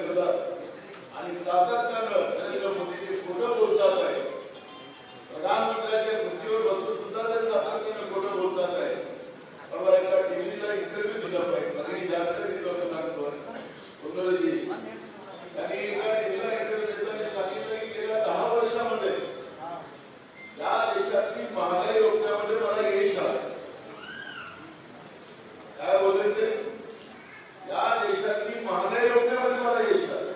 विरोधात आणि सातत्यानं नरेंद्र मोदीजी खोटं बोलतात आहे. प्रधानमंत्र्यांच्या खुर्चीवर बसून सुद्धा ते सातत्यानं खोटं बोलतात आहे. परवा एका टीव्हीला इंटरव्ह्यू दिला पाहिजे, आणि जास्त लोक सांगतो कुंडलजी त्यांनी एका टीव्हीला इंटरव्ह्यू देताना सांगितलं की गेल्या 10 वर्षामध्ये या देशातली महागाई रोखण्यामध्ये मला यश आलं. काय बोलले ते? या देशातली महागाई रोखण्यामध्ये मला यश आलं.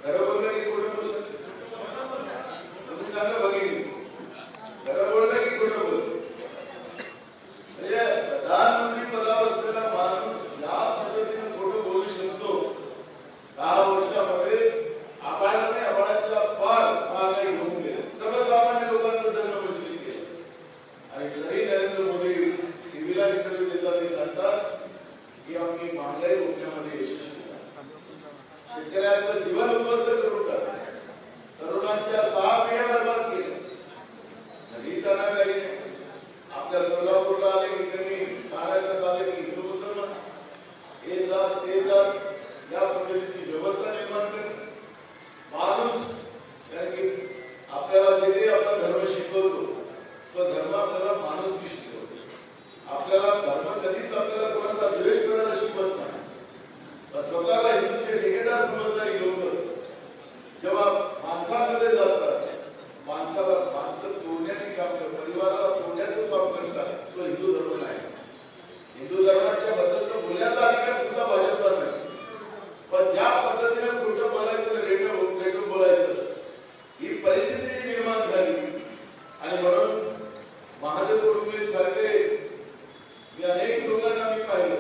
खरं बोललं की खोटं बोललं? तुम्ही सांगा बघितली, खरं बोललं की खोटं बोललं? म्हणजे प्रधानमंत्री पदावर असलेला माणूस या पद्धतीने खोटं बोलू शकतो? 10 वर्षामध्ये आबाळाने आबाळाच्या पार महागाई होऊन गेली, सर्वसामान्य लोकांचं जन्म बसली गेले. आणि जरी नरेंद्र मोदी टीव्हीला इंटरव्ह्यू देताना सांगतात की आम्ही महागाई रोखण्यामध्ये यशस्वी झालो, शेतकऱ्यांचं जीवन उद्ध्वस्त करून टाकलं, तरुणांच्या 6 पिढ्या बर्बाद केल्या. तरी त्यांना काही नाही. आपल्या सोलापूरला आले की त्यांनी, महाराष्ट्रात आले की हिंदू मुसलमान हे जात ते जात या पद्धतीची व्यवस्था निर्माण करणे. माणूस कारण की आपल्याला जे काही आपला धर्म शिकवतो तो धर्म आपल्याला माणूस शिकवतो. आपल्याला धर्म कधीच आपल्याला कोणाचा द्वेष करायला शिकवत नाही, पण स्वतःला हिंदूचे ठेकेदार समजणारी लोक जेव्हा माणसामध्ये जातात, माणसं तोडण्याचे काम करतात, परिवाराला तोडण्याचं काम करतात, तो हिंदू धर्म नाही. हिंदू धर्माच्या बद्दलचं बोलण्याचा अधिकार सुद्धा भाजपला नाही. पण ज्या पद्धतीने खोटं बोलायचं, रेटून बोलायचं, ही परिस्थिती निर्माण झाली. आणि म्हणून महादेव कुटुंबी सारखे मी अनेक लोकांना मी पाहिलं,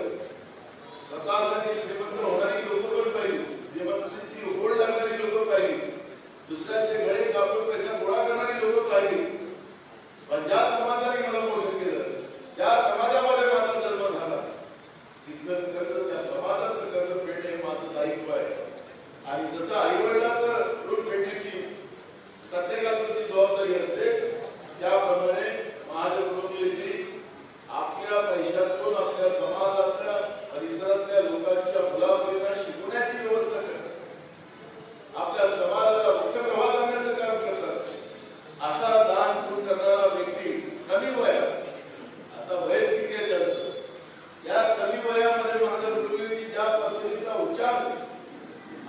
स्वतःसाठी श्रीमंत होणारी लोक पण पाहिली, श्रीमंतीची ओढ लागणारी लोक पाहिली, दुसऱ्याचे गळे कापून पैसा गोळा करणारी लोक पाहिली. पण ज्या समाजाने मला मोठं केलं, ज्या समाजामध्ये माझा जन्म झाला, तिथलं कर्ज, त्या समाजाचं कर्ज फेडणे हे माझं दायित्व आहे. आणि जसं आईवडिलाचं ऋण फेडण्याची प्रत्येकाची जी जबाबदारी असते, त्याप्रमाणे महादेव कुटुंबीची आपल्या पैशातून आपल्या समाजातल्या परिसरातल्या लोकांच्या मुलामुलींना शिकवण्याची व्यवस्था करतात, आपल्या समाजाला मुख्य प्रवाह करण्याचं काम करतात. असा दान पूर्ण करणारा व्यक्ती कमी वयात, आता वयच किती आहे त्यांचं, या कमी वयामध्ये माझ्या कुटुंबींनी ज्या पद्धतीचा उच्चार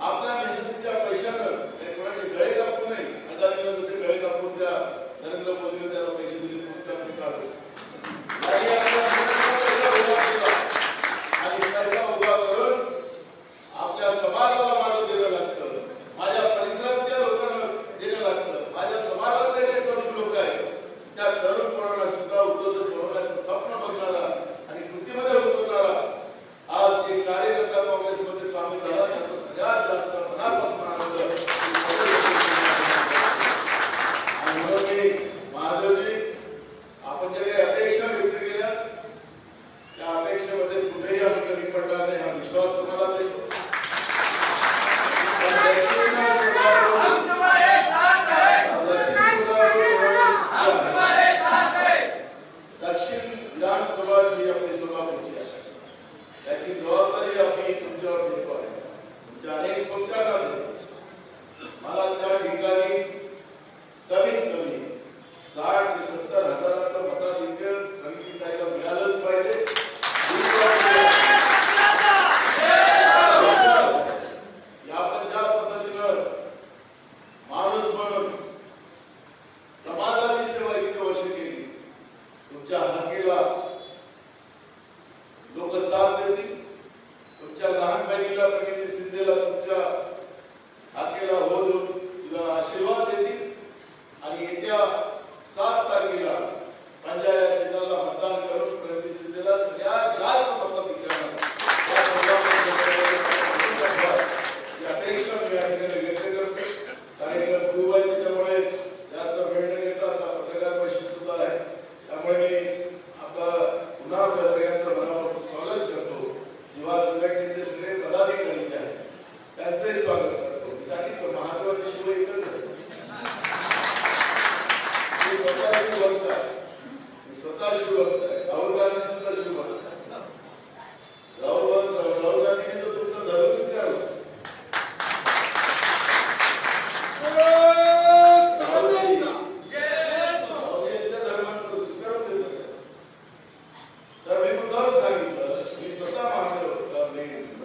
आपल्या मेहनतीच्या पैशानं, कोणाचे गळे कापून नाही, अदानीला जसे गळे कापून त्या नरेंद्र मोदीने त्याला पैसे दिले, आणि पैसा उभा करून आपल्या समाजाला माझं देणं लागतं, माझ्या परिसरातल्या लोकांना देणं लागतं. माझ्या समाजातले जे तरुण लोक आहेत त्या तरुण पोरांना सुद्धा उद्योजक बनवण्याचं स्वप्न बघणारा आणि कृतीमध्ये उतरणारा आज एक कार्यकर्ता काँग्रेसमध्ये सामील झाला, त्याचा सगळ्यात जास्त मनापासून आनंद. आणि म्हणून मी महादेवजी, आपण जे काही अपेक्षा व्यक्त केल्या त्या अपेक्षेमध्ये कुठेही आम्ही कमी पडणार नाही, हा विश्वास तुम्हाला देतो. दक्षिण विधानसभा जी आपली सोलापूरची आहे, त्याची जबाबदारी आम्ही तुमच्यावर देतो आहे. तुमच्या अनेक सोबत्यांना देतो. मला त्या ठिकाणी कमीत कमी 60 ते 70 हजाराचं मताधिक्य रणनीतीला मिळालंच पाहिजे. आपण ज्या पद्धतीनं माणूस म्हणून समाजाची सेवा इतके वर्ष केली, तुमच्या हाकेला लोक साथ देतील. तुमच्या लहान बहिणीला प्रणिती शिंदेला तुमच्या हाकेला हो देऊन तिला आशीर्वाद देतील. आणि येत्या 7 तारखेला पंजाब चिन्हाला मतदान करून प्रणिती शिंदेला सगळ्यात जास्त मताधिक्य अपेक्षा मी या ठिकाणी व्यक्त करतो. कार्यक्रम खूप आहे, त्याच्यामुळे जास्त वेळ न घेता आता पत्रकार परिषद सुद्धा आहे, त्यामुळे मी आपला पुन्हा सगळ्यांचं मनापासून स्वागत करतो. सेवा संघटनेचे सगळे पदाधिकारी जे आहेत त्यांचे सांगितलं, मी स्वतः महादेव